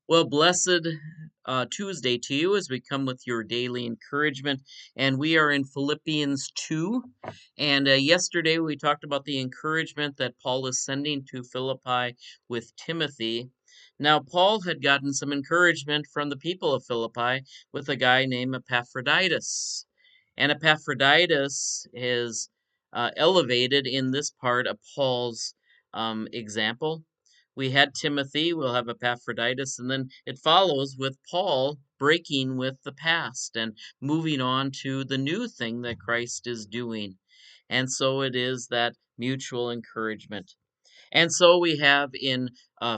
Well, blessed Tuesday to you as we come with your daily encouragement. And we are in Philippians 2. And yesterday we talked about the encouragement that Paul is sending to Philippi with Timothy. Now, Paul had gotten some encouragement from the people of Philippi with a guy named Epaphroditus. And Epaphroditus is elevated in this part of Paul's example. We had Timothy, we'll have Epaphroditus, and then it follows with Paul breaking with the past and moving on to the new thing that Christ is doing. And so it is that mutual encouragement. And so we have in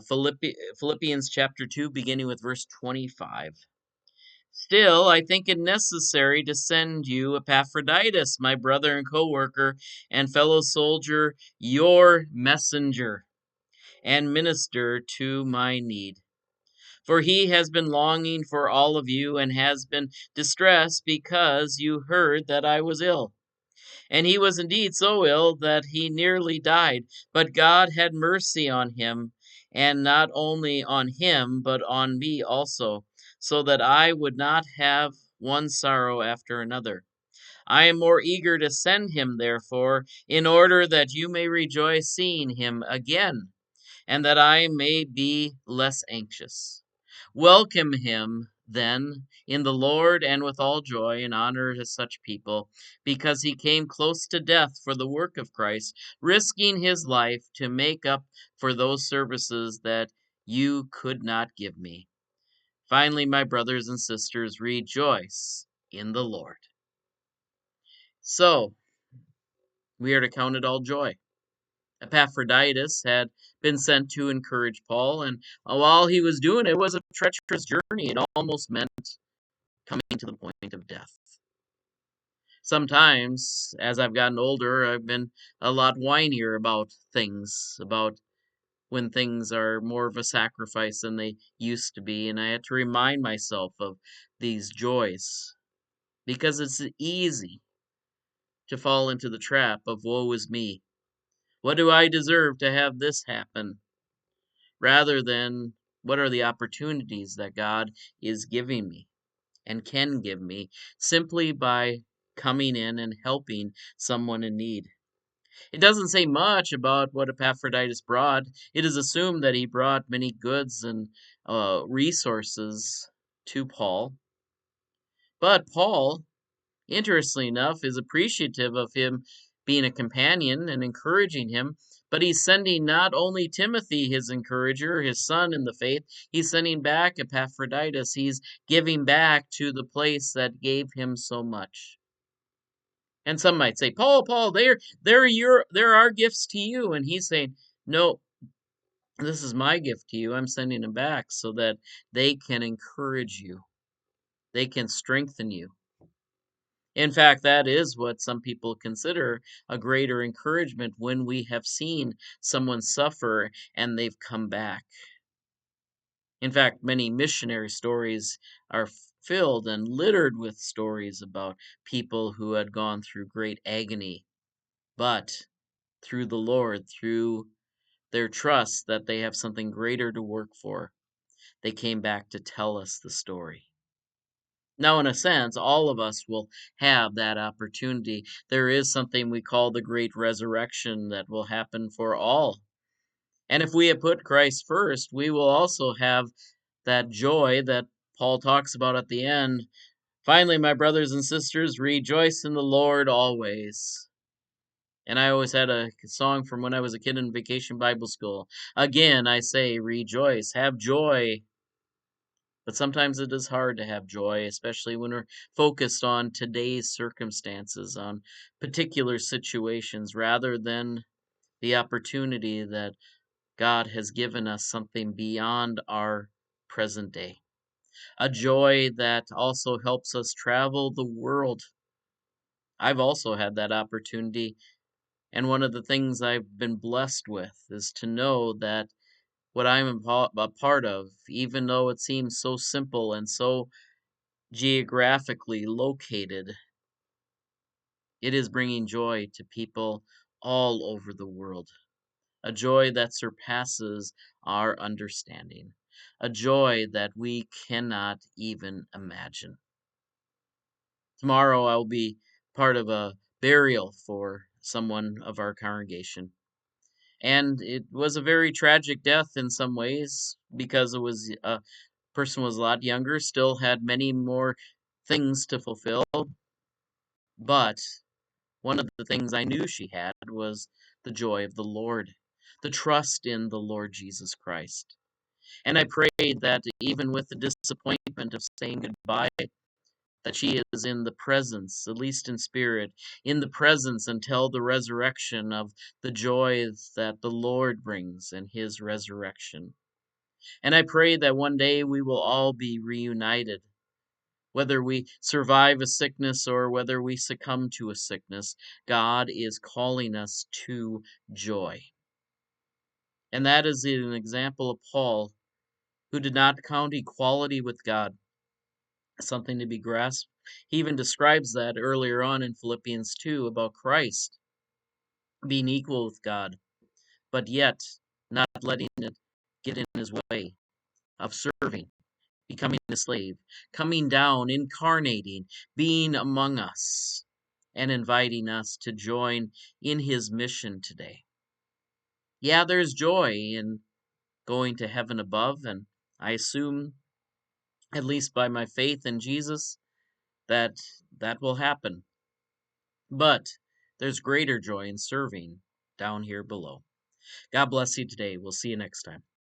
Philippians chapter 2, beginning with verse 25. Still, I think it necessary to send you Epaphroditus, my brother and co worker and fellow soldier, your messenger and minister to my need. For he has been longing for all of you and has been distressed because you heard that I was ill. And he was indeed so ill that he nearly died. But God had mercy on him, and not only on him, but on me also, so that I would not have one sorrow after another. I am more eager to send him, therefore, in order that you may rejoice seeing him again, and that I may be less anxious. Welcome him, then, in the Lord and with all joy and honor to such people, because he came close to death for the work of Christ, risking his life to make up for those services that you could not give me. Finally, my brothers and sisters, rejoice in the Lord. So, we are to count it all joy. Epaphroditus had been sent to encourage Paul, and while he was doing it, it was a treacherous journey. It almost meant coming to the point of death. Sometimes, as I've gotten older, I've been a lot whinier about things, about when things are more of a sacrifice than they used to be, and I had to remind myself of these joys because it's easy to fall into the trap of woe is me. What do I deserve to have this happen? Rather than what are the opportunities that God is giving me and can give me simply by coming in and helping someone in need. It doesn't say much about what Epaphroditus brought. It is assumed that he brought many goods and resources to Paul. But Paul, interestingly enough, is appreciative of him being a companion and encouraging him. But he's sending not only Timothy, his encourager, his son in the faith, he's sending back Epaphroditus. He's giving back to the place that gave him so much. And some might say, Paul, there are gifts to you. And he's saying, no, this is my gift to you. I'm sending them back so that they can encourage you. They can strengthen you. In fact, that is what some people consider a greater encouragement when we have seen someone suffer and they've come back. In fact, many missionary stories are filled and littered with stories about people who had gone through great agony, but through the Lord, through their trust that they have something greater to work for, they came back to tell us the story. Now, in a sense, all of us will have that opportunity. There is something we call the great resurrection that will happen for all. And if we have put Christ first, we will also have that joy that Paul talks about at the end. Finally, my brothers and sisters, rejoice in the Lord always. And I always had a song from when I was a kid in vacation Bible school. Again, I say, rejoice, have joy. But sometimes it is hard to have joy, especially when we're focused on today's circumstances, on particular situations, rather than the opportunity that God has given us something beyond our present day. A joy that also helps us travel the world. I've also had that opportunity, and one of the things I've been blessed with is to know that what I'm a part of, even though it seems so simple and so geographically located, it is bringing joy to people all over the world, a joy that surpasses our understanding. a joy that we cannot even imagine. Tomorrow I will be part of a burial for someone of our congregation. And it was a very tragic death in some ways because it was a person was a lot younger, still had many more things to fulfill, but one of the things I knew she had was the joy of the Lord, the trust in the Lord Jesus Christ. And I prayed that even with the disappointment of saying goodbye, that she is in the presence, at least in spirit, in the presence until the resurrection of the joys that the Lord brings in his resurrection. And I pray that one day we will all be reunited. Whether we survive a sickness or whether we succumb to a sickness, God is calling us to joy. And that is an example of Paul, who did not count equality with God something to be grasped. He even describes that earlier on in Philippians 2 about Christ being equal with God, but yet not letting it get in his way of serving, becoming a slave, coming down, incarnating, being among us, and inviting us to join in his mission today. Yeah, there's joy in going to heaven above, and I assume, at least by my faith in Jesus, that that will happen. But there's greater joy in serving down here below. God bless you today. We'll see you next time.